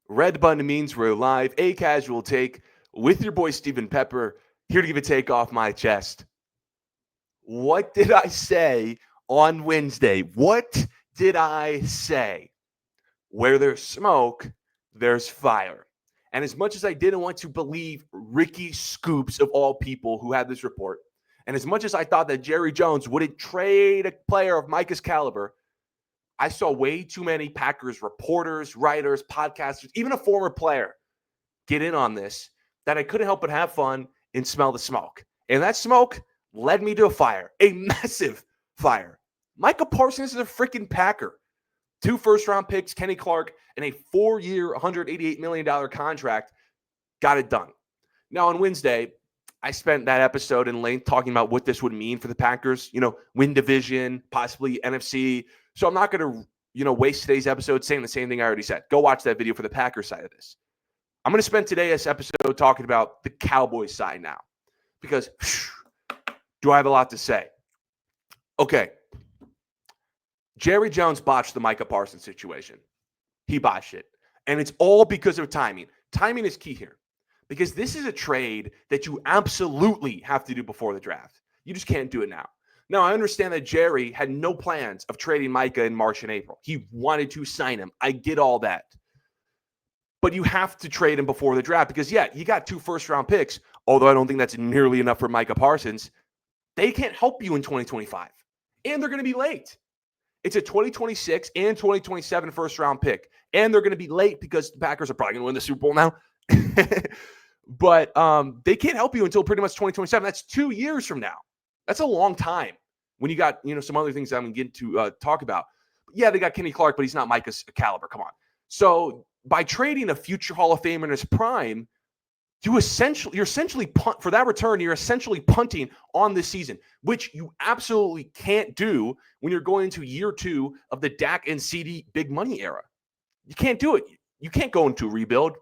Red Button means we're live, a casual take with your boy Stephen Pepper, here to give a take off my chest. What did I say on Wednesday? What did I say? Where there's smoke, there's fire. And as much as I didn't want to believe Ricky Scoops, of all people, who had this report, and as much as I thought that Jerry Jones wouldn't trade a player of Micah's caliber, I saw way too many Packers reporters, writers, podcasters, even a former player get in on this that I couldn't help but have fun and smell the smoke. And that smoke led me to a fire, a massive fire. Micah Parsons is a freaking Packer. 2 first-round picks, Kenny Clark, and a 4-year, $188 million contract got it done. Now, on Wednesday, I spent that episode in length talking about what this would mean for the Packers, win division, possibly NFC. So I'm not going to, waste today's episode saying the same thing I already said. Go watch that video for the Packers side of this. I'm going to spend today's episode talking about the Cowboys side now because do I have a lot to say? Okay. Jerry Jones botched the Micah Parsons situation. He botched it. And it's all because of timing. Timing is key here because this is a trade that you absolutely have to do before the draft. You just can't do it now. Now, I understand that Jerry had no plans of trading Micah in March and April. He wanted to sign him. I get all that. But you have to trade him before the draft because, yeah, you got 2 first-round picks, although I don't think that's nearly enough for Micah Parsons. They can't help you in 2025, and they're going to be late. It's a 2026 and 2027 first-round pick, and they're going to be late because the Packers are probably going to win the Super Bowl now. But they can't help you until pretty much 2027. That's 2 years from now. That's a long time when you got some other things I'm going to get to talk about. But yeah, they got Kenny Clark, but he's not Micah's caliber. Come on. So by trading a future Hall of Famer in his prime, you're essentially punt for that return. You're essentially punting on this season, which you absolutely can't do when you're going into year 2 of the Dak and CD big money era. You can't do it. You can't go into a rebuild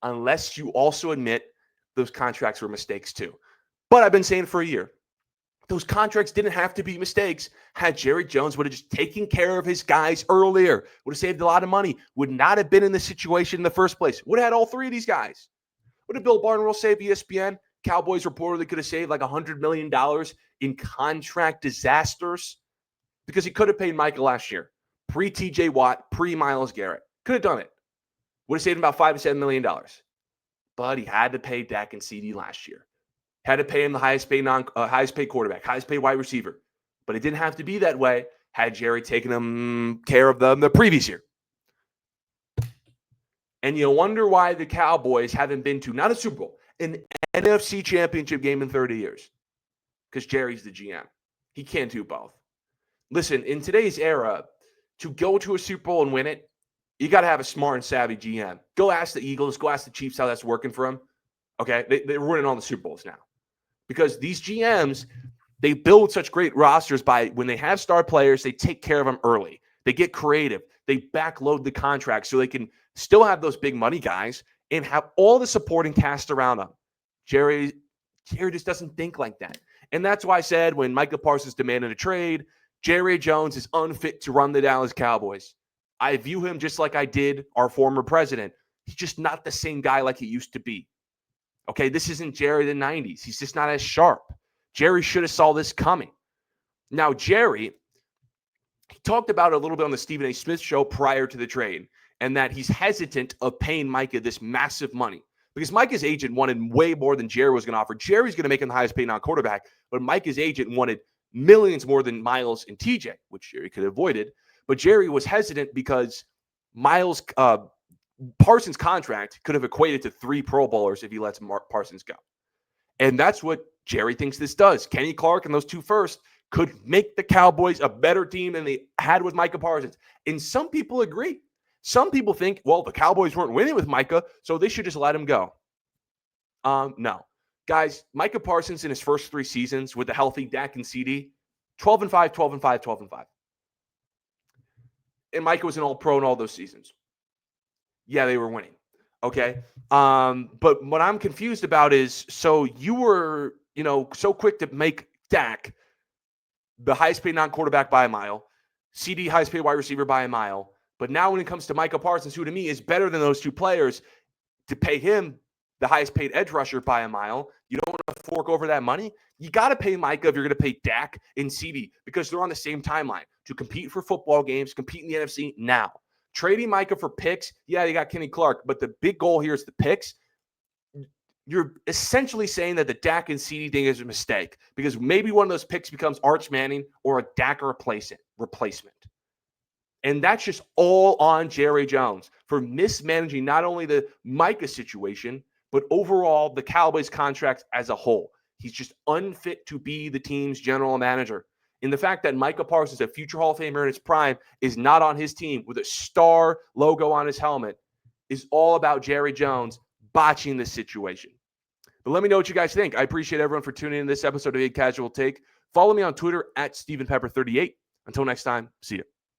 unless you also admit those contracts were mistakes too. But I've been saying for a year, those contracts didn't have to be mistakes had Jerry Jones would have just taken care of his guys earlier, would have saved a lot of money, would not have been in this situation in the first place, would have had all 3 of these guys. What did Bill Barnwell say of ESPN? Cowboys reportedly could have saved like $100 million in contract disasters because he could have paid Micah last year, pre-TJ Watt, pre-Myles Garrett. Could have done it. Would have saved him about $5 to $7 million. But he had to pay Dak and CD last year. Had to pay him the highest paid quarterback, highest paid wide receiver. But it didn't have to be that way had Jerry taken care of them the previous year. And you wonder why the Cowboys haven't been to, not a Super Bowl, an NFC championship game in 30 years. Because Jerry's the GM. He can't do both. Listen, in today's era, to go to a Super Bowl and win it, you got to have a smart and savvy GM. Go ask the Eagles, go ask the Chiefs how that's working for them. Okay? They're winning all the Super Bowls now. Because these GMs, they build such great rosters by when they have star players, they take care of them early. They get creative. They backload the contract so they can still have those big money guys and have all the supporting cast around them. Jerry just doesn't think like that. And that's why I said when Micah Parsons demanded a trade, Jerry Jones is unfit to run the Dallas Cowboys. I view him just like I did our former president. He's just not the same guy like he used to be. Okay, this isn't Jerry the 90s. He's just not as sharp. Jerry should have saw this coming. Now, Jerry, he talked about it a little bit on the Stephen A. Smith show prior to the trade, and that he's hesitant of paying Micah this massive money because Micah's agent wanted way more than Jerry was going to offer. Jerry's going to make him the highest paid non-quarterback, but Micah's agent wanted millions more than Myles and TJ, which Jerry could have avoided. But Jerry was hesitant because Myles Parsons' contract could have equated to 3 Pro Bowlers if he lets Parsons go. And that's what Jerry thinks this does. Kenny Clark and those 2 first could make the Cowboys a better team than they had with Micah Parsons. And some people agree. Some people think, well, the Cowboys weren't winning with Micah, so they should just let him go. No. Guys, Micah Parsons in his first 3 seasons with the healthy Dak and CD, 12-5, 12-5, 12-5. And Micah was an all-pro in all those seasons. Yeah, they were winning. Okay. But what I'm confused about is, so you were, so quick to make Dak the highest paid non-quarterback by a mile, CD highest paid wide receiver by a mile, But now when it comes to Micah Parsons, who to me is better than those two players, to pay him the highest paid edge rusher by a mile, you don't want to fork over that money. You got to pay Micah if you're going to pay Dak and CD because they're on the same timeline to compete for football games, compete in the NFC now. Trading Micah for picks, yeah, you got Kenny Clark, but the big goal here is the picks. You're essentially saying that the Dak and CD thing is a mistake because maybe one of those picks becomes Arch Manning or a Dak replacement. And that's just all on Jerry Jones for mismanaging not only the Micah situation, but overall the Cowboys contract as a whole. He's just unfit to be the team's general manager. And the fact that Micah Parsons, a future Hall of Famer in his prime, is not on his team with a star logo on his helmet is all about Jerry Jones botching this situation. But let me know what you guys think. I appreciate everyone for tuning in to this episode of A Casual Take. Follow me on Twitter at StephenPepper38. Until next time, see you.